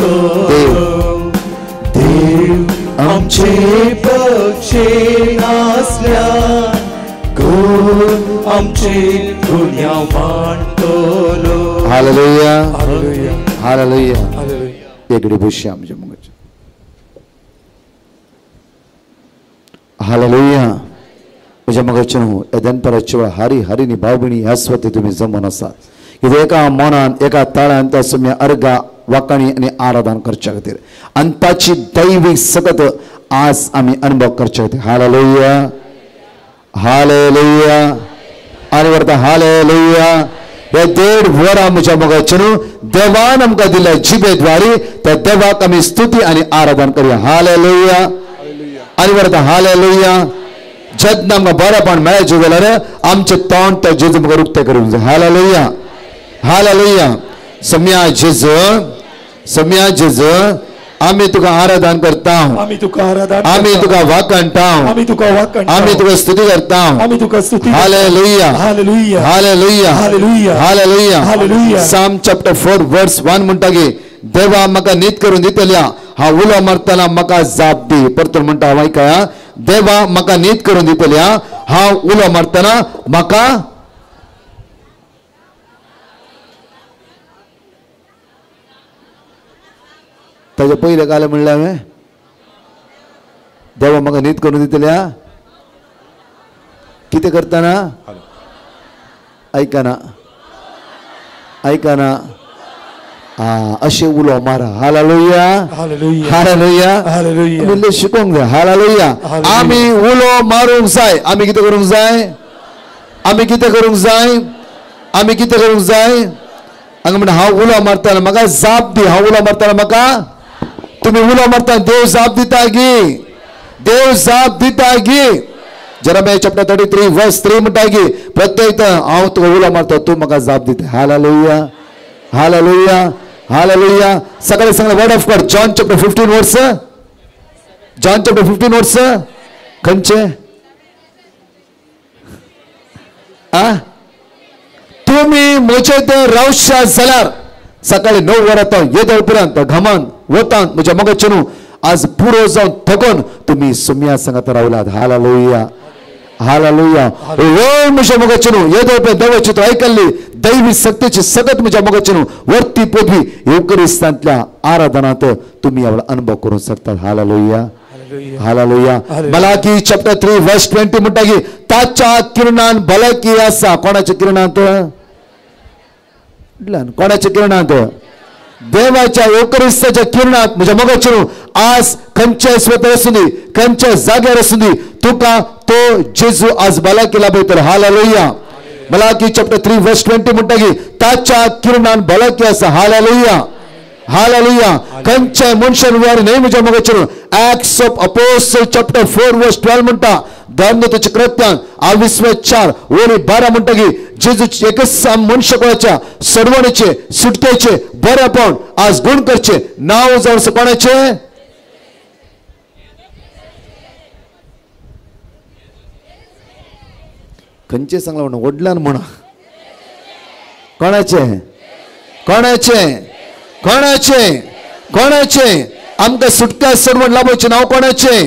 देव देव आमचे पक्षे नासल्या कोण आमचे गुन्या मांडतलो. Hallelujah hallelujah hallelujah. एकडी बुशी आमच्या मगाची. हालेलुया. म्हज्या मगाची न्हू एदन परची वेळ हारी हारीनी भाव भयणी ह्या स्वते तुम्ही जमून आसा. कितें एका मनान एका ताळ्यान तो तुमी अर्गा वाकाणी आनी आराधन करच्या खातीर आनी ताची दैवीक सगत आज आमी अनुभव करचे खातीर. हालेलुया हालेलुया आनी वरता हालेलुया. हे 1.5 वरां म्हज्या मोगाचें न्हू देवान आमकां दिल्या जिबेद्वारी त्या देवाक आमी स्तुती आनी आराधन करया. हालेलुया आनी वरता हालेलुया. जेन्ना आमकां बरेपण मेळचें जाल्यार आमचें तोंड त्या जेजू म्हाका उक्तें करूंक जाय. Hallelujah hallelujah. सम्या जेजू आमी तुका आराधन करता. आमी तुका आराधन आमी तुका वाकणटा. आमी तुका वाकणटा. आमी तुका स्तुती करता. आमी तुका स्तुती. Hallelujah hallelujah hallelujah hallelujah hallelujah hallelujah. Psalm chapter 4 verse 1 म्हणटा की देवा म्हाका नीत करून दितल्या हांव उलो मारतना म्हाका जाप दी. परतून म्हणटा हांव आयकया देवा म्हाका नीत करून दितल्या हांव उलो मारतना म्हाका ताजे पयले काले म्हणलें हांवें देवा म्हाका नीत करून दितल्या कितें करतना ऐकना ऐकना अशें उलो मारा. Hallelujah hallelujah hallelujah hallelujah. म्हणजे शिकोवंक जाय. हालेलुया. आमी उलो मारूंक जाय. आमी कितें करूंक जाय. आमी कितें करूंक जाय. आमी कितें करूंक जाय. हांगा म्हणटा हांव उलो मारतना म्हाका जाप दी. हांव उलो मारतना म्हाका तुमी उलो मारतना देव जाप दिता गी. देव जाप दिता गी. जेरेमिया चॅप्टर 33 वर्स 3 म्हणटा की प्रत्येक हांव तुका उलो मारता तूं म्हाका जाप दिता. Hallelujah hallelujah hallelujah. सकाळी सांगलें word of God John chapter 15 वर्स. जॉन चॅप्टर 15 वर्स खंयचे तुमी म्हजे ते रावशा जाल्यार सकाळी 9 वरां येदळ पर्यंत घामान वतान म्हज्या मोगाचें न्हू आज पुरो जावन थकोन तुम्ही सुम्या सांगात रावलात. Hallelujah hallelujah. वय म्हज्या मोगाचें न्हू येदळ देवाची तो आयकल्ली दैवी सत्तेची सगत म्हज्या मोगाचें न्हू वर्ती पदवी युकरिस्तांतल्या आराधनांत तुम्ही ह्या अनुभव करूंक शकतात. Hallelujah hallelujah. मलाकी चॅप्टर 3 वर्स 20 म्हणटा की ताच्या किरणान भलायकी आसा. कोणाच्या किरणांत कोणाच्या किरणांत देवाच्या युकरिस्ताच्या किरणांत म्हज्या मोगाचें न्हू आज खंयच्याय स्वतर आसूं दी खंयच्याय जाग्यार आसूं दी तुका तो जेजू आज भलायकी लाभयतलो. हालेलुया. मलाकी चॅप्टर 3 वर्स 20 म्हणटा की ताच्या किरणान भलायकी आसा. Hallelujah hallelujah. खंयच्याय मनशान वेळ न्हय म्हज्या मोगाचें न्हू. एक्ट्स ऑफ अपोस्टल चॅप्टर 4 वर्स 12 म्हणटा धर्मदूताच्या कृत्यान 24 वरी 12 म्हणटा की जेजूचे एकच मनशाकुळाच्या सडवणेचे सुटकेचे बरेपण आज गुण करचे नाव जावं कोणाचे खंयचे सांगला म्हणून वडल्यान म्हणा कोणाचे कोणाचे कोणाचे कोणाचे आमकां सुटका सडवण लाभोवचे नाव कोणाचे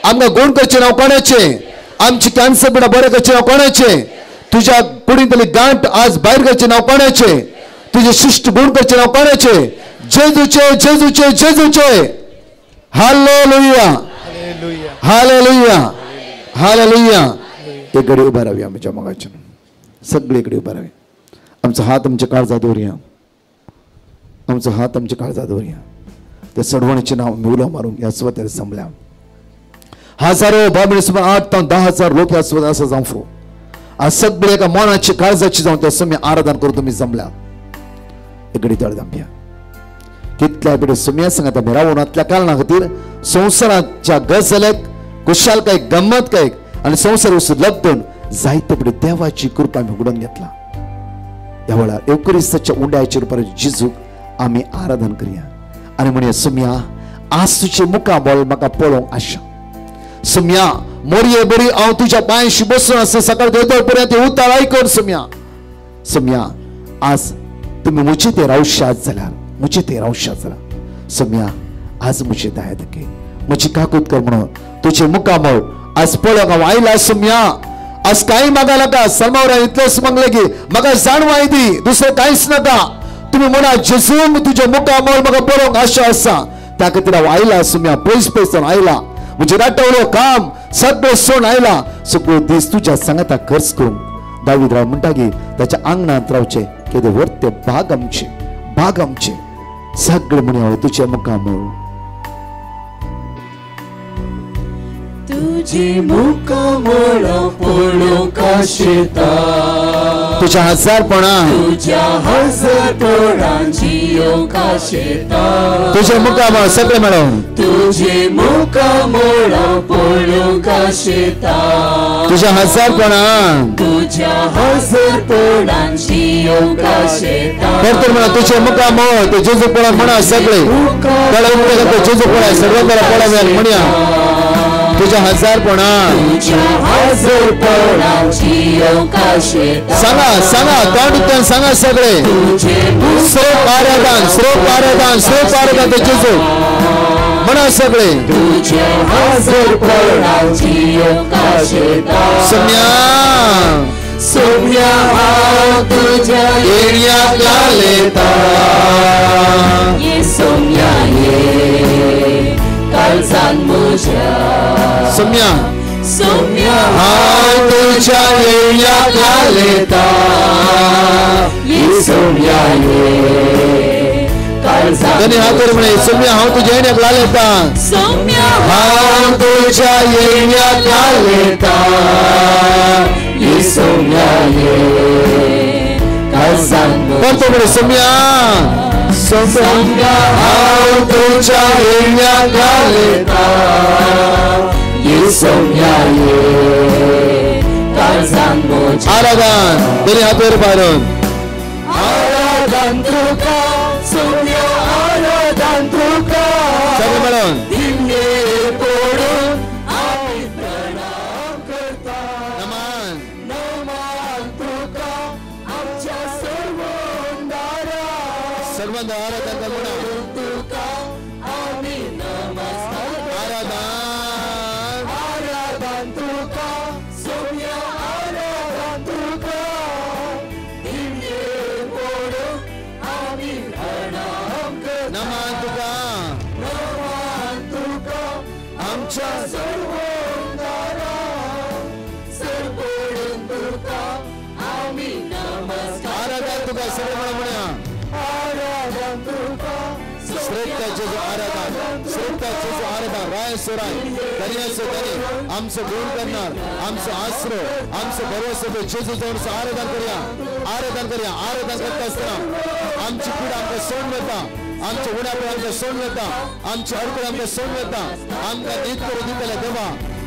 आमकां गुण करचे नाव कोणाचे आमची कॅन्सर पिडा बरें करचे नाव कोणाचे तुझ्या कुडींतली गांठ आज भायर करचे नाव कोणाचे तुझे शिष्ट गुण करचे नाव कोणाचे जेजूचे जेजूचे जेजूचे. Hallelujah hallelujah hallelujah. एक घडी उभा रावया आमच्या मोगाच्या सगळे कडेन उभा रावया. आमचो हात आमच्या काळजात दवरया. आमचो हात आमच्या काळजात दवरया. त्या सडवणीचें नांव मी उलो मारूंक ह्या स्वतार संभल्या. हजारो बाबडे सुमार 8 ते 10,000 लोक ह्या स्वता आसा जावं फुरो आज सगळे एका मनाची काळजाची जावं त्या समय आराधन करून तुम्ही जमल्या. एक घडी तळ दांबया. कितल्या पिढी सुम्या सांगात आमी रावणातल्या कारणां खातीर संवसाराच्या गजालेक कुशालकाय गंमत काय आणि संसार लग्न जायते पिढी देवाची कृपा आमी उगडून घेतला. ह्या वेळार युकरिस्ताच्या उंड्याच्या रुपार जेजूक आमी आराधन करया आनी म्हणया सुम्या आज तुजे मुखाबळ म्हाका पळोवंक आशा. सुम्या मोरये बरी हांव तुज्या पांयशी बसून आसा सकाळ देदळ पर्यंत उतार आयकून सुम्या सुम्या आज तुम्ही मुझे ते रावशात जाल्यार मुझे ते रावशात जाल्यार सोम्या आज म्हजी दया दके म्हजी काकूत कर म्हणून तुझे मुकामळ आज पळोवंक हांव आयला सोम्या आज काही मागा नाका सलमावरान इतलेंच मागलें की म्हाका जाणवाय दी दुसरें कांयच नाका तुम्ही म्हणा जेजू तुझे मुकामळ म्हाका पळोवंक आशा आसा त्या खातीर हांव आयला सोम्या पयस पयसून आयला म्हणजे राटवलो काम सगळें सोडून आयला सगळो दीस तुज्या सांगाता खर्च करून दावीद राव म्हणटा की त्याच्या आंगणांत रावचे केदे वर्ते भाग आमचे सगळे म्हणे हांव तुझे मुकामळ तुझे मुकामळ पळोवंक आशेता तुझ्या हजारपणां तुझ्या हजारपणांची येवंक आशेता तुझे मुकामळ सगळे मेळोवन तुझे मुकामळ पळोवंक आशेता तुझ्या हजारपणां तुझ्या हजारपणांची येवंक आशेता तर म्हणा तुझे मुकामळ ते जेजू पळा म्हणा सगळे कळवून जेजू पळा सर्वांना पळा म्हणया तुझ्या हजारपणां सांगा तोंड सांगा सगळे स्रोत आराधन ते जेजू म्हणा सगळे सोम्या तुझ्या येण्याक लागलेता ये सोम्या ये काळजान म्हज्या सोम्या हांव तुझ्या येण्याक लागलेता ये सोम्या ये काळजान हात म्हणे सोम्या हांव तुझ्या येण्याक लागलेता हांव तुझ्या येण्याक लागलेता ये सोम्या ये काळजान परतो म्हणे सोम्या हांव तुझ्या येण्याक लागलेता ये सोम्या ये काळजान म्हज्या आराधन दोन्ही हात वर पारून आराधन तुका सोम्या आराधन तुका सगळे मेळून दिव्ये पडून आमी प्रणाम करता नमन नमन तुका आमच्या सर्वंदारा सर्वांना आराधन कर म्हणा तुका आमी नमस्कार आराधन आराधन तुका सोम्या आराधन तुका दिव्ये पडून आमी प्रणाम करता नमन तुका नमन तुका आमच्या सर्वंदारा सर्वपडून तुका आमी नमस्कार आराधन तुका सगळे म्हणा आराधन तुका श्रेष्ठ जेजू आराधन राय सोराय दर्यासो दरी आमचं गुण करणार आमचं आसरो आमचं भरोसा जेजू जाऊन आराधन करूया आराधन करता असताना आमची पिढा आमकां सोडून वता आमच्या उण्याकडे आमकां सोडून वता आमची अडकड आमकां सोडून वता आमकां नीत करून दितले देवा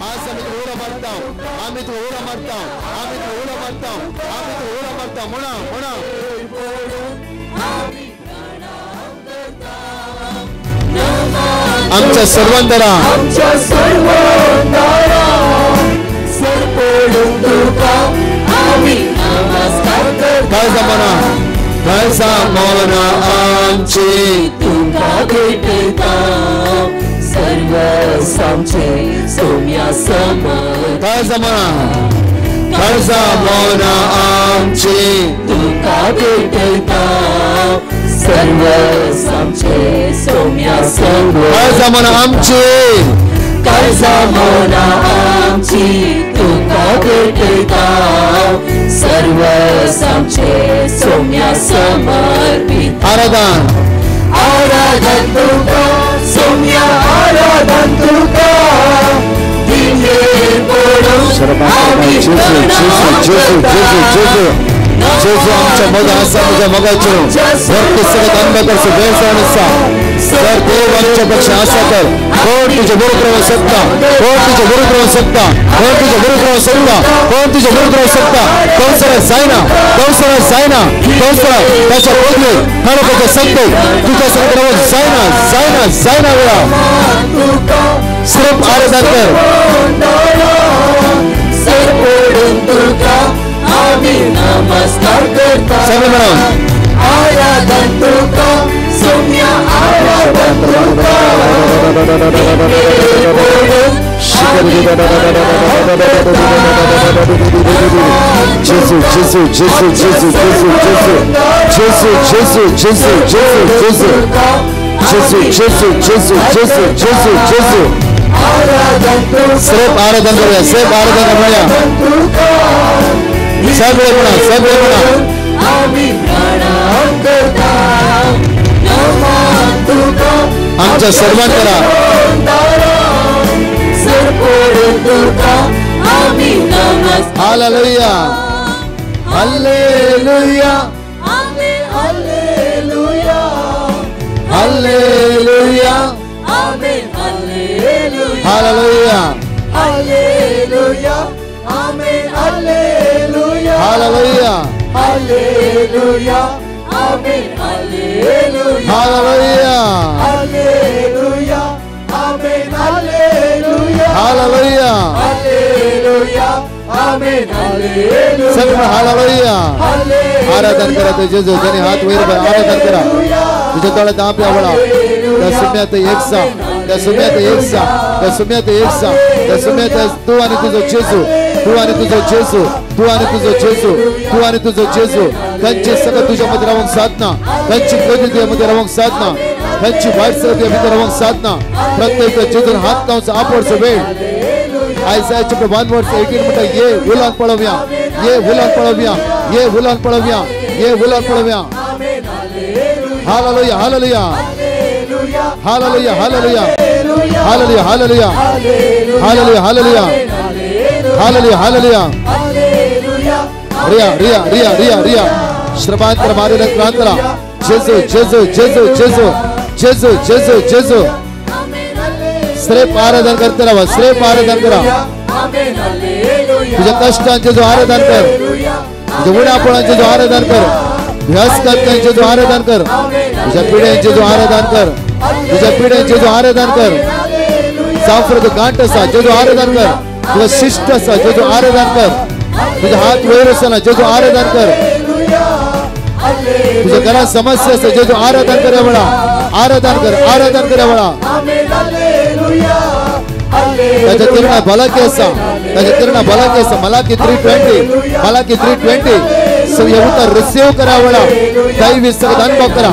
आज आमी तुका उडो मारता आमी तुका उडो मारता आमी तुका उडो मारता आमी तुका उडो मारता म्हणा आमच्या सर्वांना आमच्या सर्वंदारा सर्वपडून तुका आमी नमस्कार करता काय जमाना आमची तुका भेटता सर्व सामचे सोम्या समर काय जमाना आमची तुका भेटता सर्व सामचे सोम्या समर काय जमाना आमची काय जमाना आमची तुका भेटता सर्व सामचे सोम्या समर्पित आराधन आराधन तुका सोम्या आराधन तुका दिव्ये पडून आमी प्रणाम करता जेजू आमच्या मग आसा तुझ्या मगाचो भक्त सगळ्यात अंधकारचं गैरसण आसा जर देव आमच्या पक्ष आसा तर कोण तुझे विरुद्ध राहू शकता कोण तुझे विरुद्ध राहू शकता कोण तुझे विरुद्ध राहू शकता कोण तुझे विरुद्ध राहू शकता कंसरा जायना त्याच्या बोधले खरं त्याच्या संत तुझ्या संत जायना वेळा सिर्फ आराधन कर आमी नमस्कार करता सगळे मिळून आराधन तुका सोम्या आराधन सिर्फ आराधन करूया, सिर्फ आराधन करूया. सगळे म्हणा, सगळे म्हणा. आमच्या सर्वांकरा hallelujah, hallelujah, hallelujah, hallelujah, hallelujah, Hallelujah, Amen, Hallelujah, hallelujah, Hallelujah, Amen, Hallelujah, hallelujah, Hallelujah, Amen, Hallelujah, hallelujah. Hallelujah, Amen, Hallelujah, सगळं हालेलुया. आराधन करा ते जेजू, त्यांनी हात वर आराधन करा. तुझ्या तळात आपल्या आवडा त्या सुम्यात एकसा, त्या सुम्यात एकसा, त्या सुम्यात एकसा, त्या सुम्यात तू आणि तुझं जेजू, तू आणि तुझं जेजू, तू आणि तुझं जेजू, तू आणि तुझं जेजू. त्यांची सगळं तुझ्यामध्ये राहून साधना, त्यांची गती तुझ्यामध्ये राहून साधना, त्यांची वाट सगळं तुझ्यामध्ये राहून साधना. प्रत्येक जेजून हात लावून आपडचं वेळ. आयसाया चॅप्टर 1 वर्स 18 म्हणतं, ये हुलान पळवूया, ये हुलान पळवूया, ये हुलान पळवूया, ये हुलान पळवूया. Hallelujah, hallelujah, hallelujah, hallelujah, hallelujah, hallelujah, hallelujah, hallelujah, hallelujah, hallelujah. रिया, रिया, रिया, रिया, रिया. श्रमांतर मारेल क्रांतरा. जेजू, जेजू, जेजू, जेजू, जेजू, जेजू, जेजू. श्रेप आराधन करते राहा, श्रेप आराधन करा. तुझ्या कष्टांचे जो आराधन कर, तुझ्या उण्यापणांचे जो आराधन कर, ह्यासकत्यांचे जो आराधन कर, तुझ्या पिढ्यांचे जो आराधन कर, तुझ्या पिढ्यांचे जो आराधन कर. जाफर जो गांठ असा जे जो आराधन कर, तुझा शिष्ट असा जे जो आराधन कर, तुझा हात वैर असताना जे जो आराधन कर, तुझ्या घरात समस्या असते जे जो आराधन कर एवढा, आराधन कर, आराधन कर एवढा. त्याच्या किरणा भलाकी असा, त्याच्या किरणा भलाकी असा. मलाकी 3:20, मलाकी 3:20. रिसीव करा एवढा. दैवी सगळं अनुभव करा,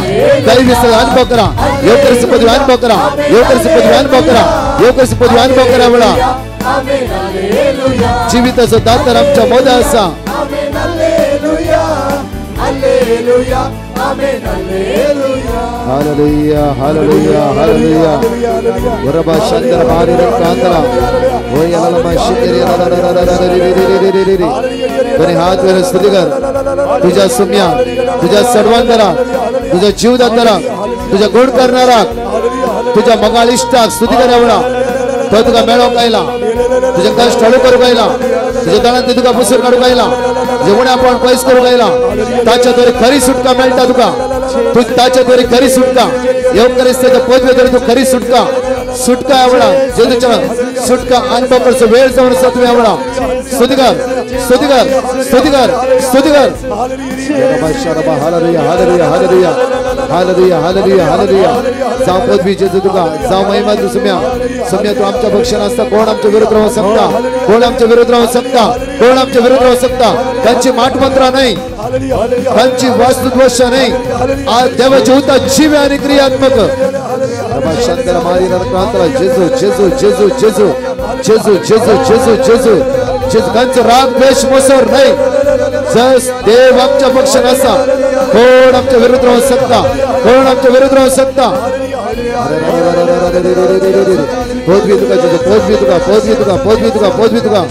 दैवी सगळं अनुभव करा. योग्य पदवी अनुभव करा, योग्य पदवी अनुभव करा, योग्य पदवी अनुभव करा एवढा. जीविताचा दातर आमच्या मोदा असा. Hallelujah, hallelujah, hallelujah. वरबा शंकर मारीर कांतरा. ओ याला शिकरी दोन्ही हात वर स्तुती कर. तुझ्या सुम्या, तुझ्या सर्वांकरा, तुझा जीवदातारा, तुझा गुण करणारा, तुझ्या मगालिष्टाक स्तुती कर एवढा. तो तुका मेळो कायला, तुझे कष्ट हळू करू कायला, तुझ्या तळांत तुका पुसून काढू कायला, जेवण आपण पैस करू कायला. ताच्या द्वारे खरी सुटका मेळटा तुका. तू ताच्या द्वारे खरी सुटका येऊन पदवी द्वारे तू खरी सुटका, सुटका एवढा जेजूच्या सुटका अनुभव करतो. वेळ जाऊन असतो तुम्ही एवढा. स्तुतिकर, स्तुतिकर, स्तुतिकर, स्तुतिकर. Hallelujah, hallelujah, hallelujah, hallelujah, hallelujah, hallelujah. जाऊ पदवी जेजू तुका, जाऊ महिमा तू सुम्या. सुम्या तू आमच्या भक्षण असता. कोण आमच्या विरुद्ध राहू शकता, कोण आमच्या विरुद्ध राहू शकता, कोण आमच्या विरुद्ध राहू शकता. त्यांची माटमंत्रा नाही, त्यांची वास्तुद्वश नाही. आज देवाची होता जीव आणि क्रियात्मक. शांतला मारी क्रांतला. जेजू, जेजू, जेजू, जेजू, जेजू, जेजू, जेजू, जेजू, जेजू. त्यांचं राग द्वेष मोसर नाही. जस देव आमच्या पक्षात असा, कोण आमच्या विरुद्ध राहू शकता, कोण आमच्या विरुद्ध राहू शकता. पदवी तुका जेजू, पदवी तुका, पदवी तुका, पदवी तुका, पदवी तुका,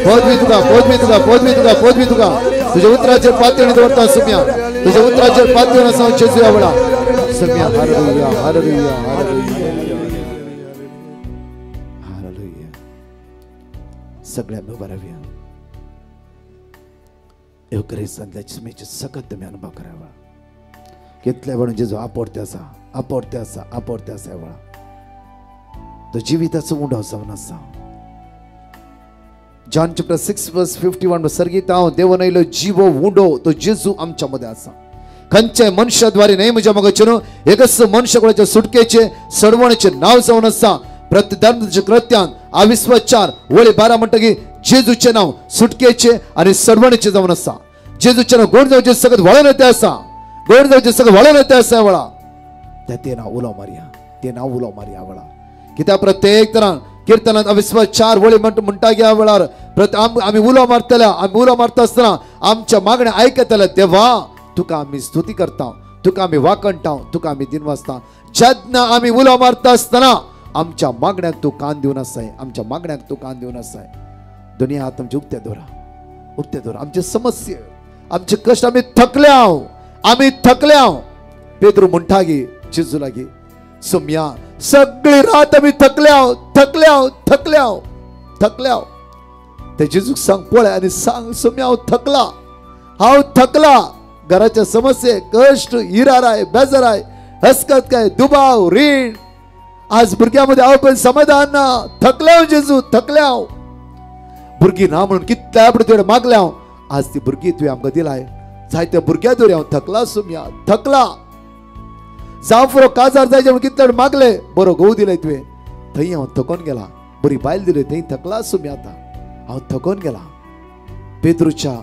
पदवी तुका, पदवी तुका, पदवी तुका, पदवी तुका. तुझ्या उतराचे पातळी दौडता सुम्या, तुझ्या उतराचे पातळी नसा जेजू आवडा. सुम्या हालेलुया, हालेलुया, हालेलुया, हालेलुया. सगळ्यांना बराव्या एवढे संध्याची सुमेचे सकत तुम्ही अनुभव करावा. घेतल्या वेळून जेजू आपडते असा, आपडते असा, आपडते असा एवढा. तो जीविताचं मुंडा जाऊन असा. जॉन चॅप्टर 6 वर्स 51 सर्गीत हांव देव नयलो जीव उंडो तो जेजू आमच्या मध्ये असा. खंयच्याय मनशाद्वारे न्हय म्हज्या मोगाचेर एकच मनशाच्या सुटकेचे सडवणेचे नाव जावन आसा प्रतिधर्माचे कृत्यान अविश्वाचार वळी 12 म्हणटकी जेजूचे नाव सुटकेचे आणि सडवणेचे जावन आसा जेजूचे नाव गोड जावचे सगळं वळण येते आसा गोड जावचे सगळं वळण येते आसा वळा ते नाव उलो मारया ते नाव उलो मारया वळा कित्याक प्रत्येक तरान कीर्तनात अविश्वाचार वळी म्हणटा ह्या वेळार आम्ही उलो मारता आसतना आमच्या मागण्या आयकतले देवा तुका आम्ही स्तुती करता तुका आम्ही वाकणटा तुका आम्ही दिनवासता जेन्ना आम्ही उलो मारता आसतना आमच्या मागण्याक तू कान दिवन आसाय आमच्या मागण्याक तू कान दिवन आसाय दुनिया हात आमचे उक्ते दवरा आमचे समस्ये आमचे कष्ट आम्ही थकल्या पेद्रू म्हणटा गे जेजू लागी सोम्या सगळी रात आम्ही थकल्या ते जेजूक सांग पळय आणि सांग सोम्या हांव थकला घराच्या समस्ये कष्ट हिराराय बेजाराय हसकत काय दुबाव रीण आज भुरग्यामध्ये हांव पण समाधान ना थकल्या जेजू थकल्या भुरगीं ना म्हणून कितल्या तेवढे मागल्या आज ती भुरगीं तुवें आमकां दिलाय जायत्या भुरग्या दोरी हांव थकला सोम्या थकला जावफरो काजार जायचे म्हणून कितले मागले बरो घोव दिले तुवें थंय हांव थकोन गेला बरी बायल दिली थंय थकला सोम्या आता हांव थकोन गेला पेद्रूच्या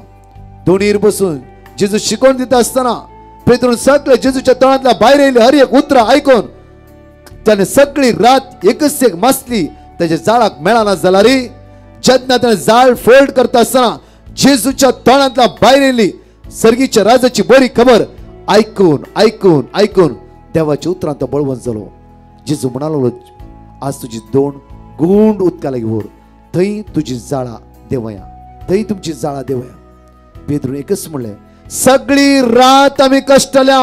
दोणीर बसून जेजू शिकोवन दिता आसतना पेद्रून सगळे जेजूच्या तळांतल्या भायर येयले हर एक उतरां आयकून त्याने सगळी रात एकच एक मासली त्याच्या जाळाक मेळना जाल्यार जेन्ना त्याने जाळ फोल्ड करता आसतना जेजूच्या तोंडांतल्या भायर येयली सर्गीच्या राजाची बरी खबर ऐकून देवाच्या उतरांत तो बळवंत जालो जेजू म्हणालो आज तुजी दोन गुंड उदका लागीं व्हर थंय तुजी जाळा देवया थंय तुमची जाळा देवया पेद्रून एकच म्हणलें सगळी रात आमी कश्टल्या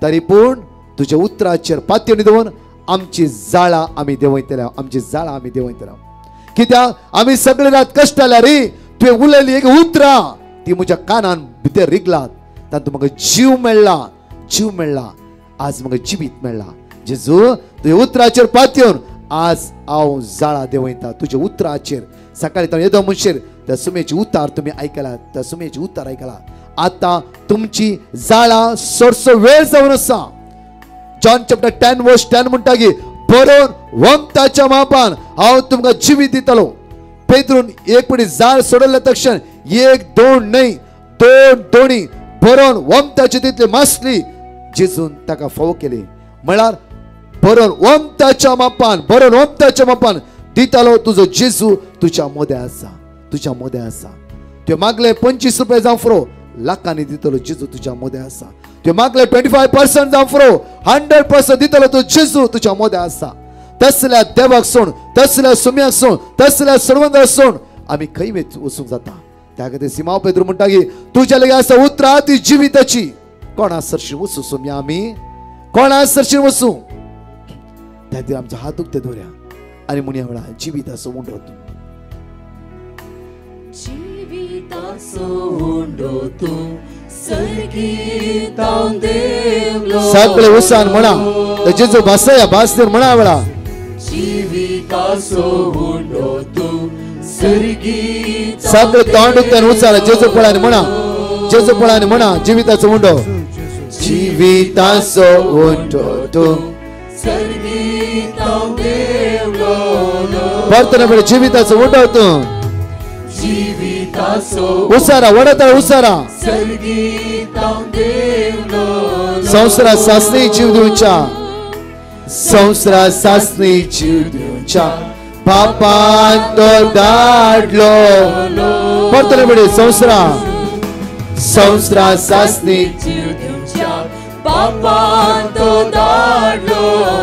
तरी पूण तुझ्या उतराचेर पातयेनी दवरून आमची जाळा आमी देंवयतल्या कित्याक आमी सगळी रात कश्टल्या रे तुवें उलयली एक उतरां ती म्हज्या कानान भितर रिगलात तातूंत म्हाका जीव मेळ्ळा आज म्हाका जिवीत मेळ्ळा जेजू तुझ्या उतराचेर पातयेवन आज हांव जाळा देंवयता तुझ्या उतराचेर सकाळी तो येदो मनशेर त्या सुमेची उतार तुम्ही ऐकला त्या सुमेची उतार ऐकला आता तुमची जाळा सोडसो वेळ जावन आसा जॉन चॅप्टर 10 वर्स 10 म्हणटा की बरोवन वंताच्या मापान हांव तुमकां जिवीत दितलो पेद्रून एक पडी जाळ सोडल्या तक्षण एक दोन न्हय दोन दोणी बरोवन वंताची तितली मासली जेजून ताका फाव केली म्हळ्यार बरोवन वंताच्या मापान दितलो तुजो जेजू तुझ्या मोद्या आसा ते मागले 25 रुपये जावं फुरो लाखांनी दितलो जेजू तुझ्या मोद्या आसा ते मागले 25% जावं फुरो 100% दितलो तो जेजू तुझ्या मोद्या आसा तसल्या देवाक सोड तसल्या सुम्याक सोड तसल्या सर्वंदाक सोड आमी खंय वचूंक जाता त्या खातीर सिमाव पेद्रू म्हणटा की तुझ्या लागीं आसा उतरां ती जिविताची कोणा सरशी वचूं सोम्या आमी कोणा सरशी वचूं त्या खातीर आमचो हात उक्ते दवरया आणि म्हणया वेळा जिविताचो उंडो तूं सगळे उसान म्हणा जेजू भासया भासदेर म्हणा वेळा सगळे तोंड उक्त्यान उचार जेजू पळानी म्हणा जिविताचो उंडो तूं प्रार्थना पडे जिविताचो उंडो तूं उसारा वडता उसारा संवसारा सासणी जीव दिवच्या पापान तो धाडलो प्रार्थना पडे संवसारा सासणी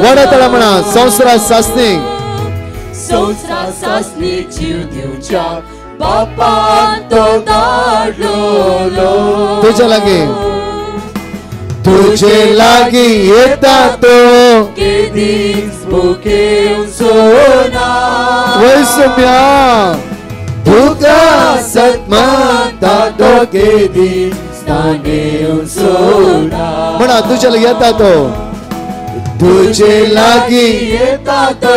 वडतळा म्हणा संवसारा सासणी जीव दिवच्या पापान तो धाडलो तुझे लागी येता तो केदीस भुकेऊन सोना वय सोम्या तुका सत्माता तो केदीस नागेऊन सोना म्हणा तुझे लागी येता तो तुझे लागी येता तो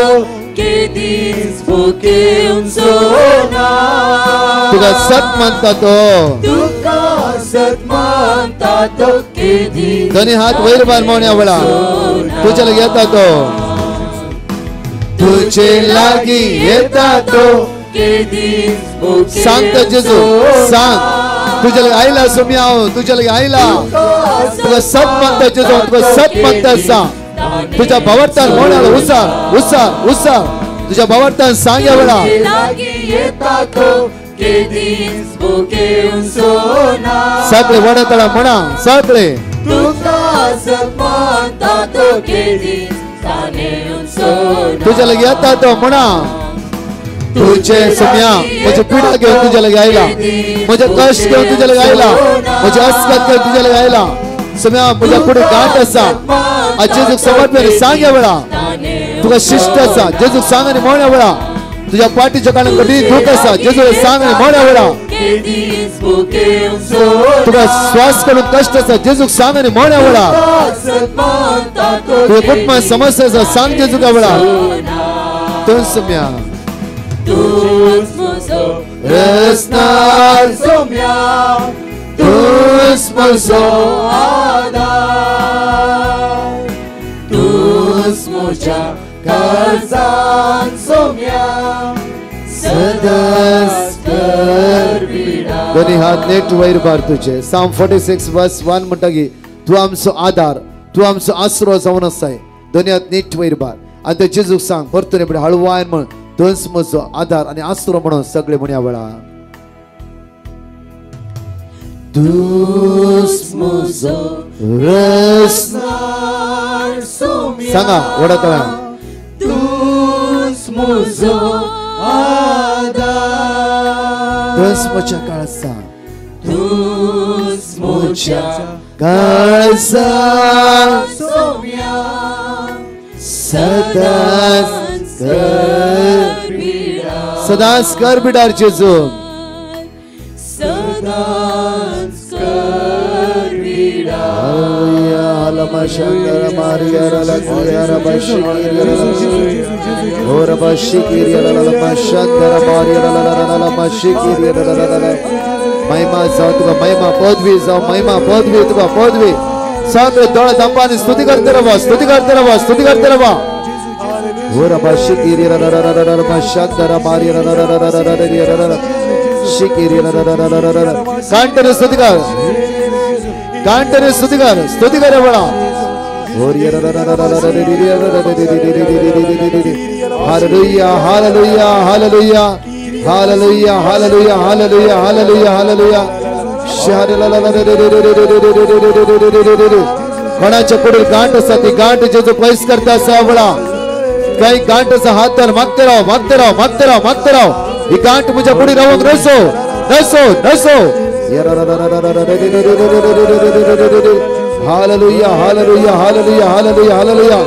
केदीस भुकेऊन सोना तुका सत म्हणता तो तुका म्हणता तो केदी दोन्ही हात वैर बार मोण्या वळा तुझ्या लगी येता तो तुझे लागी येता तो सांगता जेजू सांग तुझ्या लगी आईला सोम्या तुझ्या लगी आईला तुझा सत म्हणता जेजू तुझा सत म्हणता सांग तुझ्या भावार्थान मोण्याला उसार उसार उसार तुझ्या भावार्थान सांग या वेळा सगळे वडतळा म्हणा सगळे तुझ्या लगी येता तो म्हणा तुझे सोम्या मुझे पीडा घेऊन तुझ्या लगी आईला मुझे कष्ट घेऊन तुझ्या लगी आईला मुझे अस्कत घेऊन तुझ्या लगी आईला सोम्या मुझ्या पुढे गाठ असा जेजूक समर्पण सांग या वेळा तुका शिष्ट असा जेजूक सांग आणि म्हणा वेळा तुझ्या पाठीच्या काळात कधी दुःख असा जेजूला सांग आणि म्हणा वेळा तुका श्वास करून कष्ट असा जेजूक सांग आणि म्हणा वेळा तुझ्या कुटुंबात समस्या असा सांग जेजूका वेळा तू सोम्या रसनार सोम्या तूच म्हजो आधार तूच म्हज्या काळजांत सोम्या सदांच करविडा दोन्ही हात नेट वयर बार तुझे Psalm 46 verse 1 म्हणटा की तू आमचो आधार तू आमचो आसरो जावन आसाय दोन्ही हात नेट वयर बार आणि ते जेजूक सांग परतून पुढे हळवायन म्हण तोच म्हजो आधार आणि आसरो म्हणून सगळे म्हणया वेळा तूच म्हजो रसनार सोम्या सांगा वडतळा तूच म्हजो आधार तोच म्हज्या काळजा तूच म्हज्या काळजा सोम्या सदांच सदांच कर बिडार जेजू सदांच करविडा Alama Shangara Maria Ralakuya Rabashikiri O Rabashikiri Alama Shangara Maria Ralama Shikiri Mahima Zatuka Mahima Podvi Zau Mahima Podvi Tuka Podvi Sangre Dona Dampani Stuti Karte Rava Stuti Karte Rava Stuti Karte Rava O Rabashikiri Ralama Shangara Maria Ralama Shikiri Kantare Stuti Kar कांटने स्तुतिकर स्तुतिकर बड़ा hallelujah hallelujah hallelujah hallelujah hallelujah hallelujah hallelujah hallelujah कोणाच्या पुढे गांठ असता ती गांठ जेजू पैस करता असा बड़ा काही गांठचा हात तर मागते राहो मागते राहो मागते राहो मागते राहो ही गांठ मुझ्या पुढे राहून नसो नसो नसो hallelujah hallelujah hallelujah hallelujah hallelujah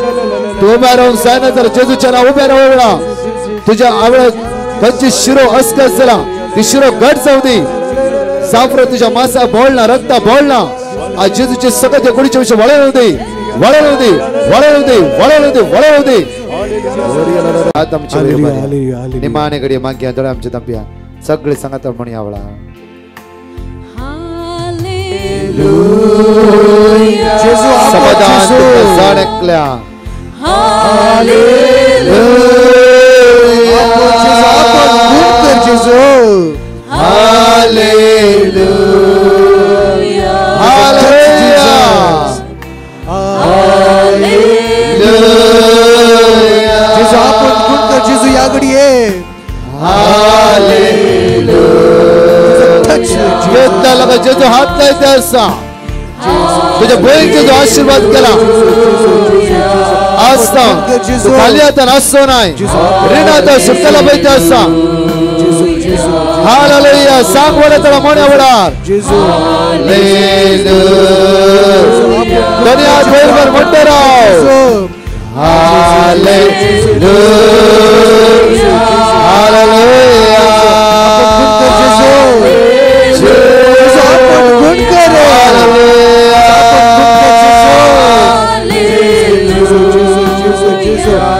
तू उभा राहून सांग तर जेजूच्या नाव उभा राहू वेळा तुझ्या आवड खंयची शिरो अस्क आसला ती शिरो घट जाऊ दी साफरो तुझ्या मासा बोळना रक्ता बोळना आज जेजूचे सकत गुडीच्या विषय वळवू दे वळवू दे वळवू दे वळवू दे वळवू दे निमाणे घडी माग्या दोळे आमच्या तंप्या सगळे सांगा तर म्हणी आवळा जेजू समाधान जाणकल्या हालेलुया जेजू हालेलुया हालेलुया हालेलुया जेजू आपण गुण कर जेजू या घडी ये हालेलुया लगा जेजू हात लायते असा तुझ्या बहिणीचे जो आशीर्वाद केला असता खाली आता असतो नाही ऋण आता सुटला पाहिजे असा हालेलुया सांग वडा त्याला म्हणे वडार दोन्ही हात बरोबर म्हणते राव हालेलुया हालेलुया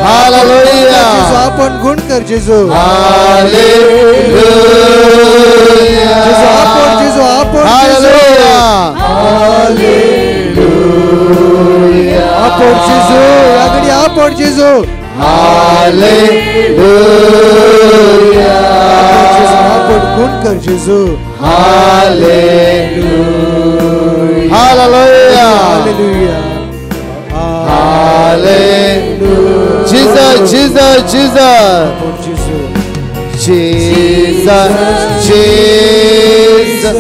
हालेलुया आपण गुण कर जेजू हालेलुया जेजू आपण हालेलुया पड जेजू हालेलुया जेजू नाव पड गुण कर जेजू hallelujah hallelujah hallelujah hallelujah Jesus Jesus Jesus पड जेजू Jesus, Jesus,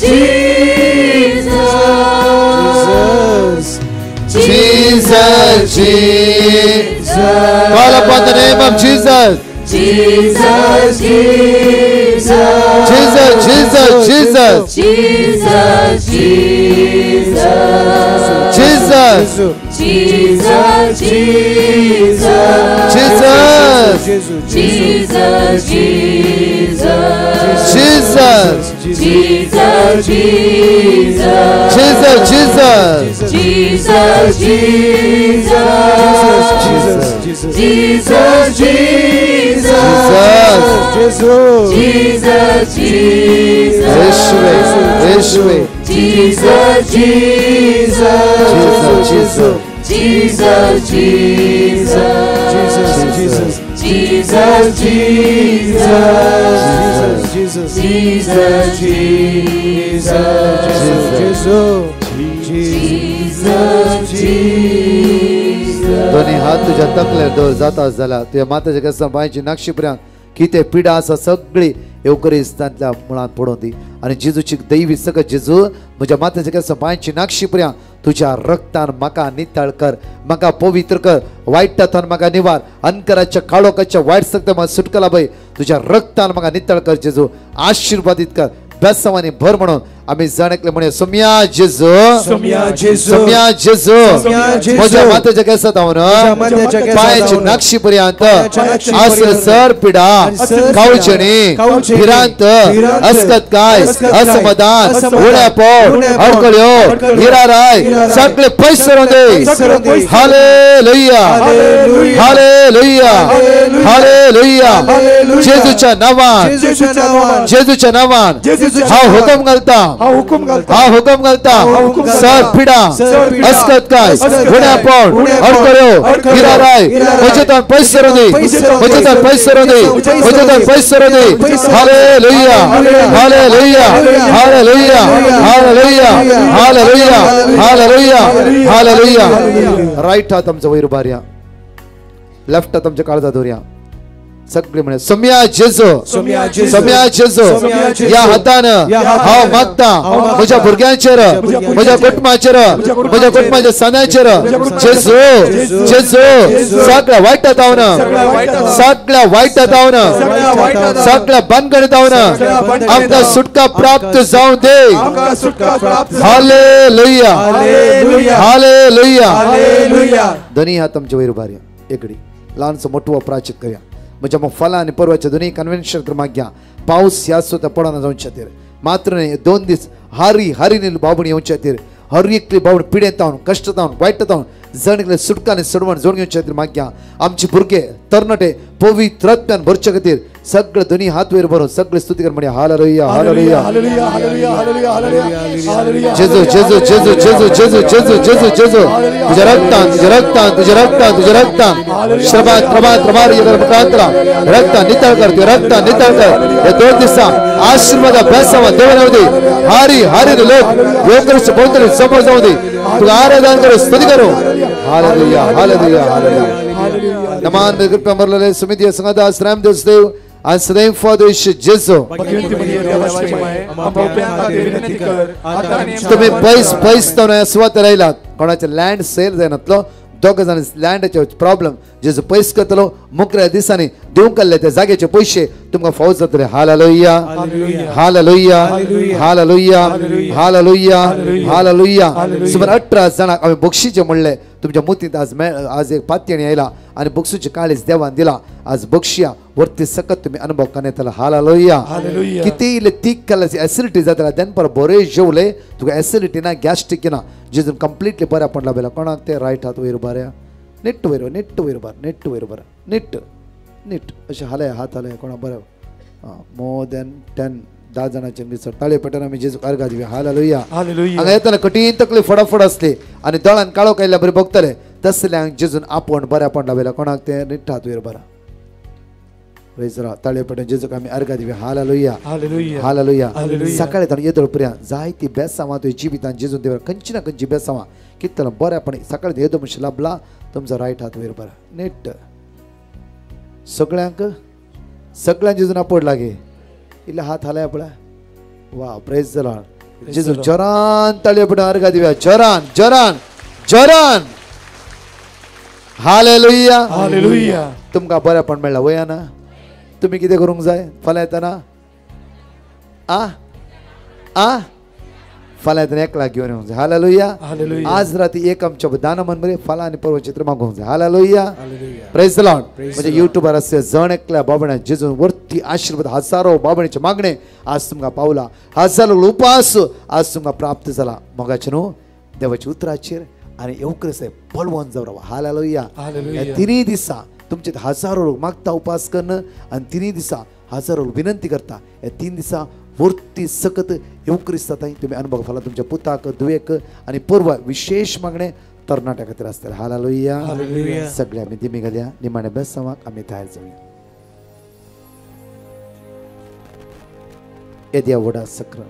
Jesus, Jesus, Jesus. Call upon the name of Jesus. Jesus, Jesus, Jesus, Jesus, Jesus. Jesus, Jesus, Jesus, Jesus, Jesus, Jesus, Jesus, Jesus, Jesus, Jesus, Jesus, Jesus, Jesus, Jesus, Jesus, Jesus, Yeshua, Yeshua, Jesus, Jesus, Jesus, Jesus, Jesus, Jesus, Jesus, दोन्ही हात तुझ्या तकल्यार दवर जाता झाला तुझ्या माताच्या कसा बायची नाक्षीपर्यंत किती पिडा असा सगळी येवकरिस्तांतल्या मुळात पडून दी आणि जेजूची दैवी सकत जेजू म्हज्या माताच्या कसा बायची नाक्षीपर्यंत तुझ्या रक्तान म्हाका नितळ कर म्हाका पवित्र कर वायटांतल्यान म्हाका निवार अंकराच्या काळोखाच्या वायट सकत म्हाका सुटकला पळय तुझ्या रक्तान म्हाका नितळ कर जेजू आशीर्वादीत कर बेसावांनी भर म्हणून आम्ही जाणकले म्हणे सोम्या जेजू सोम्या जेजू सोम्या जेजू सोम्या जेजू म्हज्या मातेच्या केसात हांव मातेच्या केसात पायाची हांव नाक्षी पर्यंत नाक्षी आस पर्यंत सर पिडा सर कावचणी कावचणी, भिरांत भिरांत, असकत काय असकत काय, असमाधान असमाधान, उड्या पोट उड्या पोट, अडकळ्यो अडकळ्यो, हिराराय हिराराय, सगळे पैसे दे सगळे पैसे hallelujah hallelujah, hallelujah hallelujah hallelujah, जेजूच्या नावान जेजूच्या नावान जेजूच्या नावान जेजूच्या हा नावान हुकम घालता हा हुकूम घालता हा हुकम घालता हुकम घालता. सर पिडा सर पिडा, असकत काय असकत काय, उड्या पोट उड्या पोट, अडकळ्यो अडकळ्यो, हिराराय हिराराय, मजेदार पैसे दे मजेदार पैसे दे मजेदार पैसे दे hallelujah hallelujah hallelujah hallelujah hallelujah hallelujah hallelujah right हात आमचा वयर उभारया लेफ्ट हात आमच्या काळजा धरया सगळे म्हणे सोम्या जेजू सोम्या जेजू, सोम्या जेजू सोम्या जेजू, या हातानं या हातानं हांव मागता म्हज्या भुरग्यांचेर म्हज्या कुटुंबाचेर म्हज्या कुटुंबाच्या सणांचेर जेजू जेजू सगळ्या वायटात हांव सगळ्या वायटात हांव सगळ्या बंदगणीत हांव आमकां सुटका प्राप्त जावं दे हालेलुया हालेलुया हालेलुया दोन्ही हात आमच्या वयर उभारया एकडी ल्हानसो मोठो प्राचित करया म्हज्या मग फलां आनी परवाच्या दोन्ही कन्व्हेन्शन क्रमांक घ्या पावस ह्या सुद्दां पडना जावचे खातीर मात्र न्ही 2 दीस हारी हारी बाबणी येवचे खातीर हर एकली बाबड पिडेत जावन कश्ट जावन वायट जावन जणकले सुटकाने सोडवण जोडून घेवचे खातीर मागया आमचे भुरगे तरणाटे पवित्रत्वान भरचे खातीर सगळे दोन्ही हात वयर भरून सगळे स्तुती कर म्हणजे hallelujah hallelujah hallelujah hallelujah hallelujah hallelujah hallelujah जेजू जेजू जेजू जेजू जेजू जेजू जेजू जेजू तुझ्या रक्तान तुझ्या रक्तान तुझ्या रक्तान तुझ्या रक्तान श्रमात प्रमात प्रमार मुखांतरा रक्तान नितळ कर तुझ्या रक्तान नितळ कर या 2 दिसा आशीर्वाद बेसावा देवान दे हारी हारी लोक योगरच पवित्र समोर जाऊ दे तुला आराधना करू स्तुती करू हालेलुया हालेलुया हालेलुया नमान में कृपा मरलेले समिती संघदास रामदास देव आणि सदैव फादर जेजू तुम्ही पैस तर स्वत राहिलात कोणाचे लँड सेल जायनातलो दोग जाण लँडाचे प्रॉब्लेम जेजू पैस करतलो मुकऱ्या दिसांनी दिवंक आसले त्या जाग्याचे पैसे तुमकां फावत जातले hallelujah hallelujah hallelujah hallelujah hallelujah सुमार 18 जाणांक हांवें बक्षीचे म्हणले तुमच्या मुतींत आज एक पातयणी आयला आणि बक्षीचे काळीज देवान दिला आज बक्षिया वरती सकत तुम्ही अनुभव करण्यात हालेलुया किती इले तीक केल्याची एसिडिटी जाता देन पर बरे जेवले तुका एसिडिटी ना गॅस्ट्रिक ना जेजून कंप्लीटली बऱ्या पडला बेला कोणाक ते रायट हात वयर उबाऱ्या नीट वयर नीट वयर उबार नीट वयर उबार नीट नीट अशें हाले हात हाले कोणा बरें मोर देन 10 10 जणांचे मिसळ ताळे पटन आम्ही जेजू अर्घा दिव्या हालेलुया हालेलुया हांगा येताना कठीण तकली फडाफड असले आणि दळान काळो कायल्या बरे बघतले तसल्यांक जेजून आपण बऱ्यापण लावला कोणाक ते निठ्ठात वयर बरा प्रेजरा ताळे पटन जेजूक आम्ही अर्घा दिव्या हालेलुया हालेलुया हालेलुया हालेलुया. सकाळी ताण येदळ पर्यंत जायती बेसांवा तुझ्या जिवितान जेजून देवा खंयची ना खंयची बेसांवा कितलं बऱ्यापण सकाळी येदो म्हणशी लाभला तुमचा रायट हात वयर बरा नीट सगळ्यांक जेजून आपण लागे इल्ले हात हालाय पळय वा प्रेज द लॉर्ड जेजू जरान ताळे पटन अर्घा दिव्या जरान जरान जरान हालेलुया हालेलुया तुमकां बरेपण मेळ्ळा वयाना तुम्ही कितें करूंक जाय फाल्यां येताना फाल्यां येताना एकला घेवन येवंक जाय हालेलुया हालेलुया आज राती एक आमच्या दाना मन बरे फाल्यां आनी परवा चित्र मागोवंक जाय हालेलुया प्रेज द लॉर्ड म्हणजे युट्यूबार आसले जण एकल्या बाबण्या जेजून वरती आशीर्वाद हजारो बाबण्याचे मागणे आज तुमकां पावला हजारो उपास आज तुमकां प्राप्त जाला मोगाचे न्हू देवाच्या उतराचेर आनी येवकरेस पळवून जाऊ रावा हालेलुया हालेलुया. ह्या तिनी दिसा तुमचे हजारो लोक मागता उपास करणं आणि तिन्ही दिसा हजारो लोक विनंती करता ह्या 3 दिसा वरती सकत येवकरीस जाता तुम्ही अनुभव फाला तुमच्या पुताक दुवेक आणि पूर्व विशेष मागणे तरणाट्या खातीर आसतले हालेलुया हालेलुया. सगळे आमी दिमी घालया निमाणे बेसांवाक आमी तयार जावया येद्या vada सक्र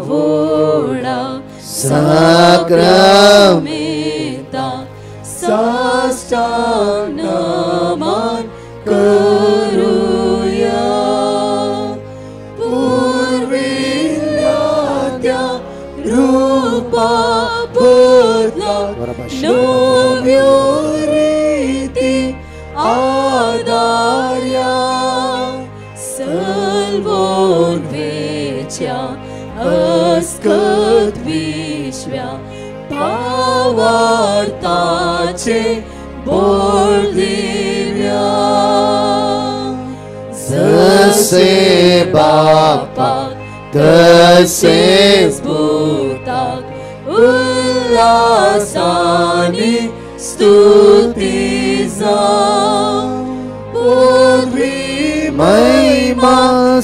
Voda Sakramenta Sastanaman Karuya Purvilyatya Rupa Budla Novyuriti Adarya Salvon Vechya अस्कत विश्व्या भावार्थाचे बोल दिव्या जसे बापाक तसेच भूताक उल्हासाने स्तुती जाऊ पूर्वी महिमा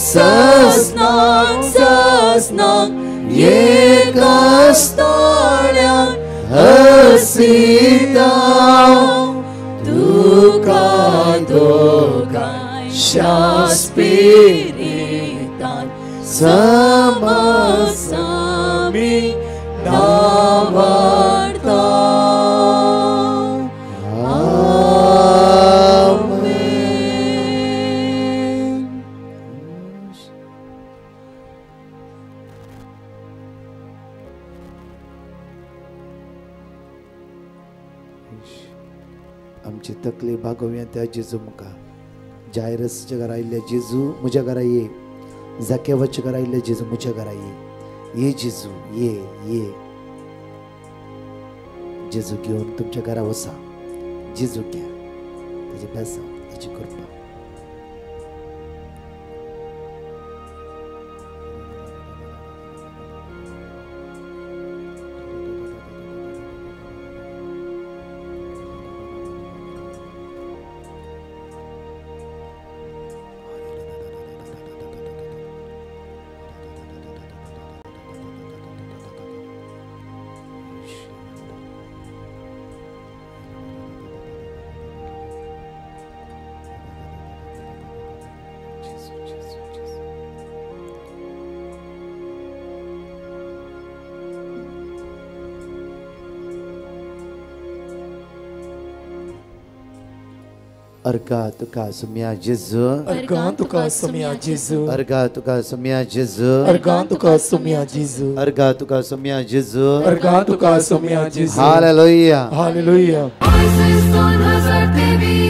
सस्नाक एकस्ताळ्यान हसिता तुका दोगांय शास्पिरितान समसामी नावार्ता आमची तकली भागोव्या त्या जेजू मुखार जायरसच्या घरा आयिल्ले जेजू म्हज्या घरा ये जाकेवाच्या घरा आयिल्ले जेजू म्हज्या घरा ये जेजू ये जेजू घेवन तुमच्या घरा वसा जेजू घ्या ताची बेसा ताची कृपा अर्घा तुका सुम्या जेजू अर्घा तुका सुम्या जेजू अर्घा तुका सुम्या जेजू अर्घा तुका सुम्या जेजू अर्घा तुका सुम्या जेजू अर्घा तुका सुम्या जेजू hallelujah hallelujah Voices on Hazard TV